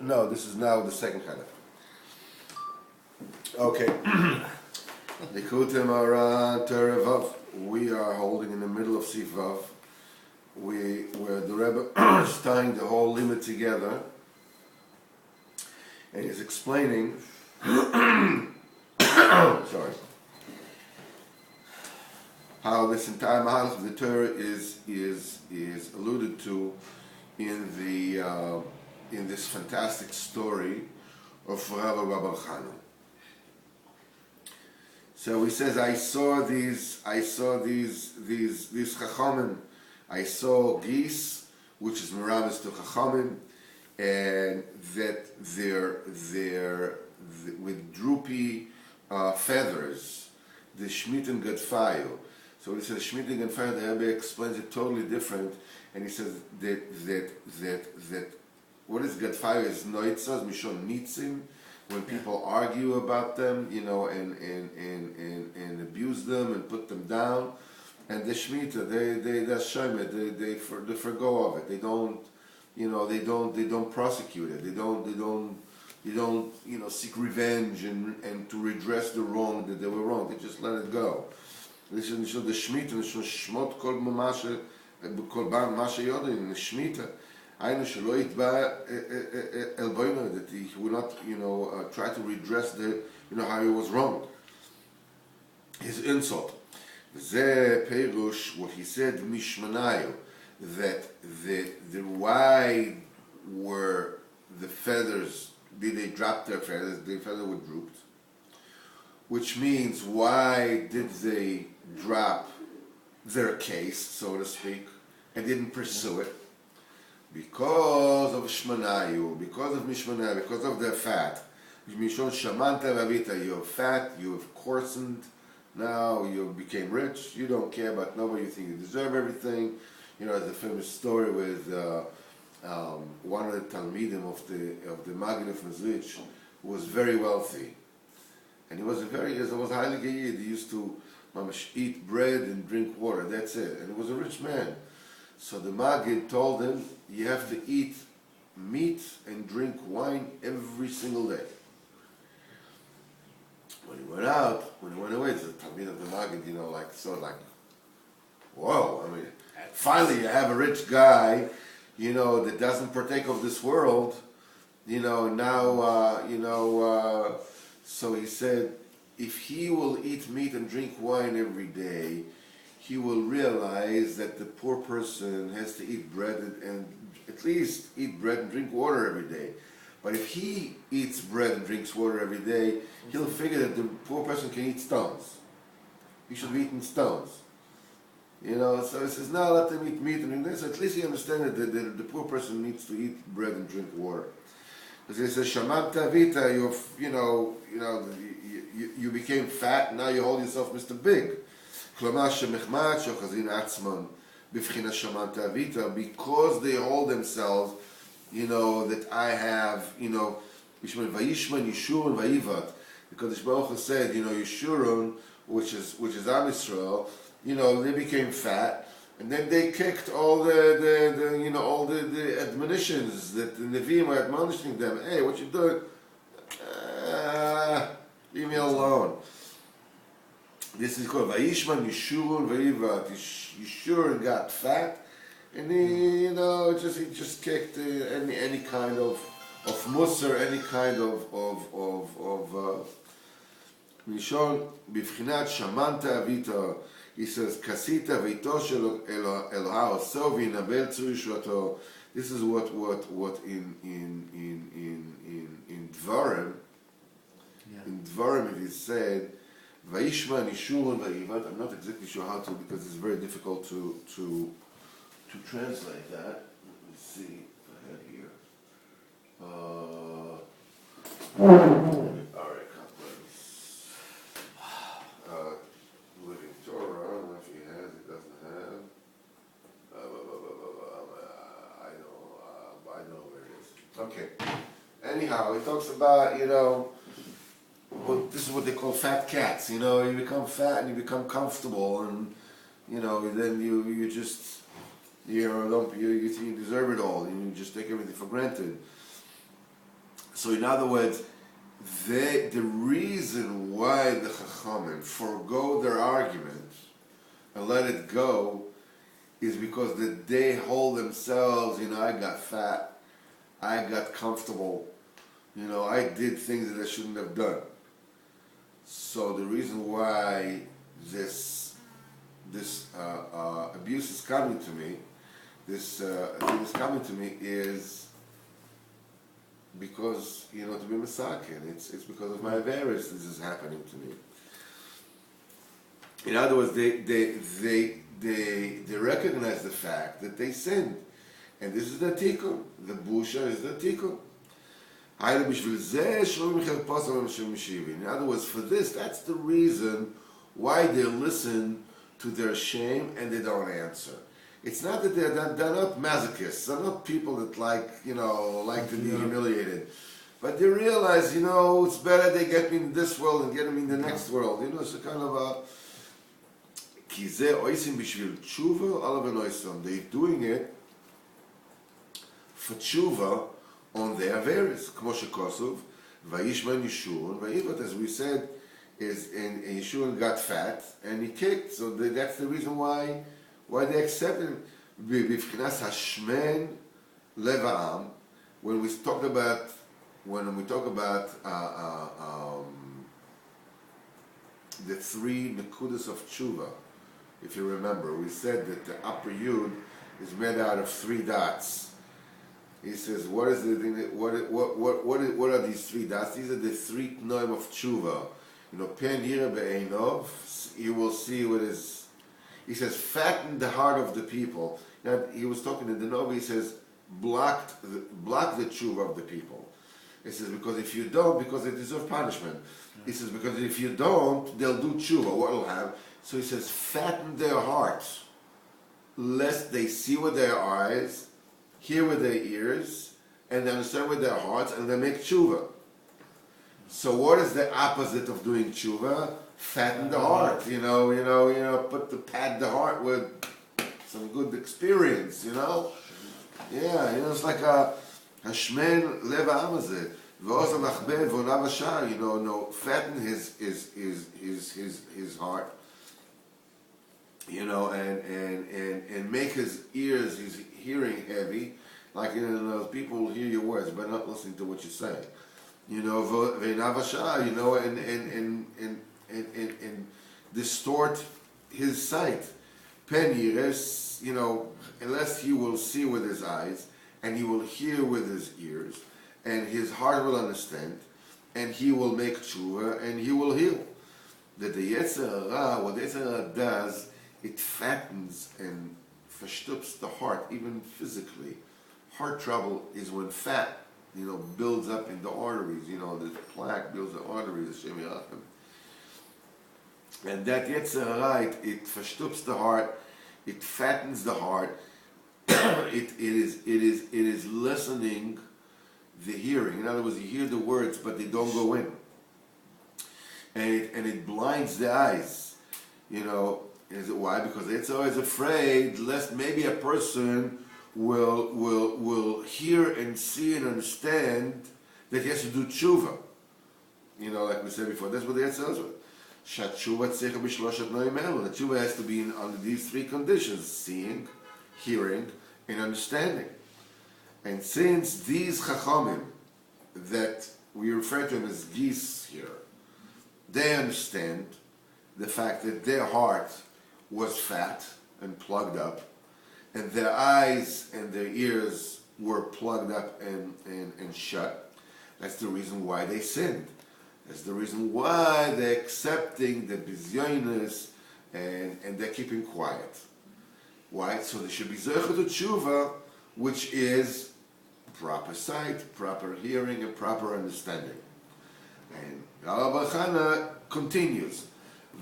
No, this is now the second halach. Okay. Likutei Moharan Terevav. We are holding in the middle of Sif Vav, where the Rebbe is tying the whole limit together, and he's explaining. Sorry. How this entire Mahalach of the Torah is alluded to in this fantastic story of Rav Rabban Chana. So he says, I saw these Chachamim. I saw geese, which is Merabes to Chachamim, and that they're with droopy feathers, the Shmitten Gadfayu. So when he says Shmitten Gadfayu, the Rebbe explains it totally different, and he says that what is Gadfayu is Noitzas, Mishon Nitzim, when people argue about them, and abuse them and put them down, and the Shemitah, they forgo of it. They don't prosecute it. They don't seek revenge and to redress the wrong that they were wrong. They just let it go. This is the Shemitah. This is Shmot Kol Masha Masha Yodin. The Shemitah. That he will not, try to redress how he was wrong, his insult. What he said, Mishmanayu, that the why were the feathers? Did they drop their feathers? The feathers were drooped, which means why did they drop their case, so to speak, and didn't pursue it? Because of Shmanayu, because of Mishmanayu, because of their fat. Mishon Shamanta Vavita, you're fat, you've coarsened, now you became rich, you don't care about nobody, you think you deserve everything. There's a famous story with one of the Talmidim of the Maggid of Mezrich, who was very wealthy. And he was highly gayid. He used to eat bread and drink water, that's it. And he was a rich man. So the Maggid told him, you have to eat meat and drink wine every single day. When he went away, the Talmid of the Maggid, whoa, finally you have a rich guy, that doesn't partake of this world, so he said, if he will eat meat and drink wine every day, he will realize that the poor person has to eat bread and at least eat bread and drink water every day. But if he eats bread and drinks water every day, he'll figure that the poor person can eat stones. He should be eating stones. So he says, no, let them eat meat and drink this. So at least he understands that the poor person needs to eat bread and drink water. Because he says, Shamanta Vita, you became fat, now you hold yourself Mr. Big. Because they hold themselves, that I have, Vayishman, Yeshurun, Vayivat. Because the Baruch Hu said, Yeshurun, which is Am Yisrael, they became fat, and then they kicked all the admonitions that the Nevi'im were admonishing them. Hey, what you doing? Leave me alone. This is called Vayishman, Yeshurun, Vayivat. Yeshurun got fat, and he just kicked any kind of musar, any kind of Mishon b'vchinat Shamanta Avita. He says Kasita Vito Shel Eloha Oso v'Yinabel Tzur Yishuato. This is what in Dvarim. Yeah. In Dvarim it is said. Vayishman, Yeshurun, Vayivat. I'm not exactly sure how to, because it's very difficult to translate that. Let me see if I have here. All right, Living Torah. I don't know if he has. He doesn't have. I know where it is. Okay. Anyhow, he talks about this is what they call fat cats. You become fat and you become comfortable, and then you think you deserve it all, and you just take everything for granted. So in other words, the reason why the Chachamim forgo their argument and let it go is because that they hold themselves, I got fat, I got comfortable, I did things that I shouldn't have done. So the reason why this abuse is coming to me, this thing is coming to me is because, to be Masakin, it's because of my Averis this is happening to me. In other words, they recognize the fact that they sinned. And this is the tikkun. The busha is the tikkun. In other words, for this, that's the reason why they listen to their shame and they don't answer. It's not that they're not masochists. They're not people that like to be humiliated. But they realize, it's better they get me in this world and get me in the next world. It's a kind of a... They're doing it for tshuva on their averis. As we said, is in Yeshua got fat and he kicked. So that's the reason why they accepted him. When we talk about the three nekudas of tshuva, if you remember, we said that the upper yud is made out of three dots. He says, what is the thing? What are these three dots? These are the three tnoim of tshuva. Pen yira be'einov. You will see what is. He says, fatten the heart of the people. Now, he was talking to the Novi. He says, block the tshuva of the people. He says, because if you don't, because they deserve punishment. He says, because if you don't, they'll do tshuva. What will happen? So he says, fatten their hearts, lest they see with their eyes, hear with their ears, and understand with their hearts, and they make tshuva. So what is the opposite of doing tshuva? Fatten the heart, pad the heart with some good experience, Yeah, it's like a Hashmen leva amazeh. Fatten his heart, and make his ears, his hearing heavy, like people will hear your words but not listening to what you say. And distort his sight. Pen yires, unless he will see with his eyes and he will hear with his ears, and his heart will understand, and he will make tshuva, and he will heal. That the Yetzer Hara, what the Yetzer Hara does, it fattens and verstups the heart, even physically. Heart trouble is when fat, builds up in the arteries, the plaque builds the arteries, Hashem Yerachem. And that Yetzer Hara, it verstups the heart, it fattens the heart, it is lessening the hearing. In other words, you hear the words, but they don't go in, and it blinds the eyes. Is it why? Because it's always afraid lest maybe a person will hear and see and understand that he has to do tshuva. Like we said before, that's what the Yetzer Hara. Shatshuva tzeicha b'shloshat noim elu. The tshuva has to be under these three conditions: seeing, hearing, and understanding. And since these chachamim that we refer to them as geese here, they understand the fact that their heart was fat and plugged up, and their eyes and their ears were plugged up and shut. That's the reason why they sinned. That's the reason why they're accepting the bizyonis and they're keeping quiet. Why? So there should be zeicha to tshuva, which is proper sight, proper hearing, and proper understanding. And Rabbi Chana continues,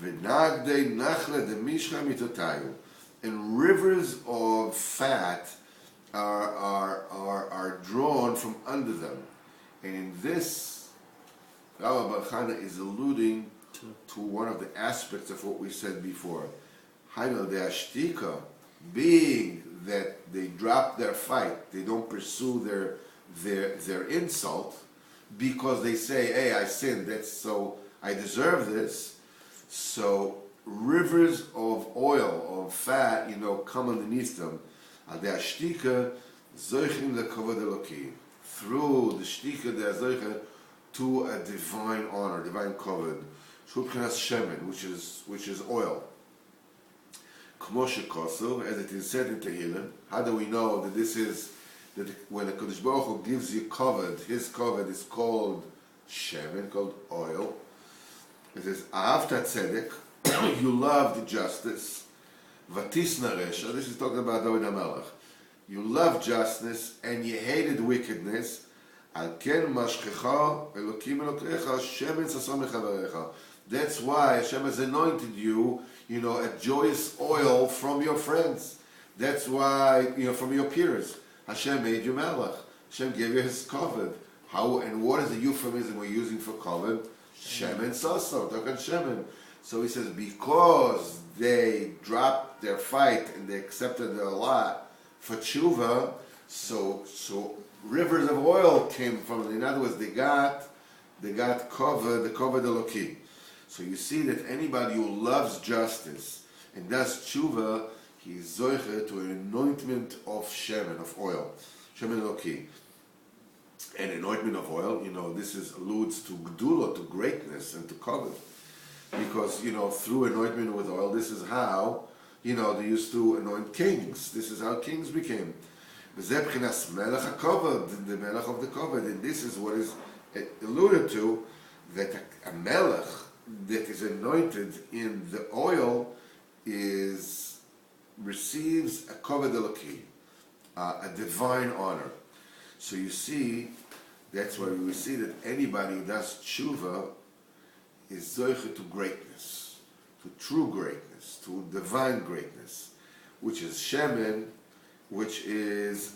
"V'nagdei nachle de mishcha mitotayu," and rivers of fat are drawn from under them. And in this, Rabbi Chana is alluding to one of the aspects of what we said before. Haino de ashtika, being that they drop their fight, they don't pursue their insult, because they say, hey, I sinned, so I deserve this. So rivers of oil, of fat, come underneath them. Through the shtika, they are zoiche to a divine honor, divine kavod. Which is oil. As it is said in Tehillim, how do we know that this is, that when the Kodesh Baruch Hu gives you kavod, his kavod is called shemen, called oil. It says, Ahavta tzedek, you loved justice. Vatisna resha, this is talking about David HaMelech. You loved justice and you hated wickedness. Al ken mashkecha elokim elokecha shemen sasom mechaverecha. That's why Hashem has anointed you, a joyous oil from your friends. That's why, from your peers. Hashem made you melech. Hashem gave you his kavod. How and what is the euphemism we're using for kavod? Shemen saso, takan shemen. So he says, because they dropped their fight and they accepted their lot for tshuva, so rivers of oil came from it. In other words, they got kavod, the kavod Elokim. So you see that anybody who loves justice and does tshuva, he is zoiche to an anointment of shemen, of oil, shemen Elokim. And anointment of oil, this alludes to gdula, to greatness and to kavod. Because, through anointment with oil, this is how, they used to anoint kings. This is how kings became. V'zeh melech hakavod, the melech of the kavod. And this is what is alluded to, that a melech that is anointed in the oil receives a kavod Elokim, a divine honor. So you see, that's why we see that anybody who does tshuva is zoiche to greatness, to true greatness, to divine greatness, which is shemen, which is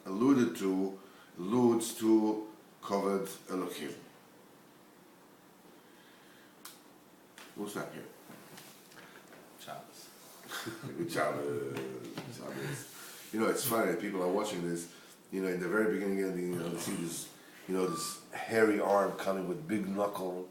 alludes to kavod Elokim. We'll stop here. Shabbos. It's funny that people are watching this. In the very beginning of they see this, this hairy arm coming with big knuckle.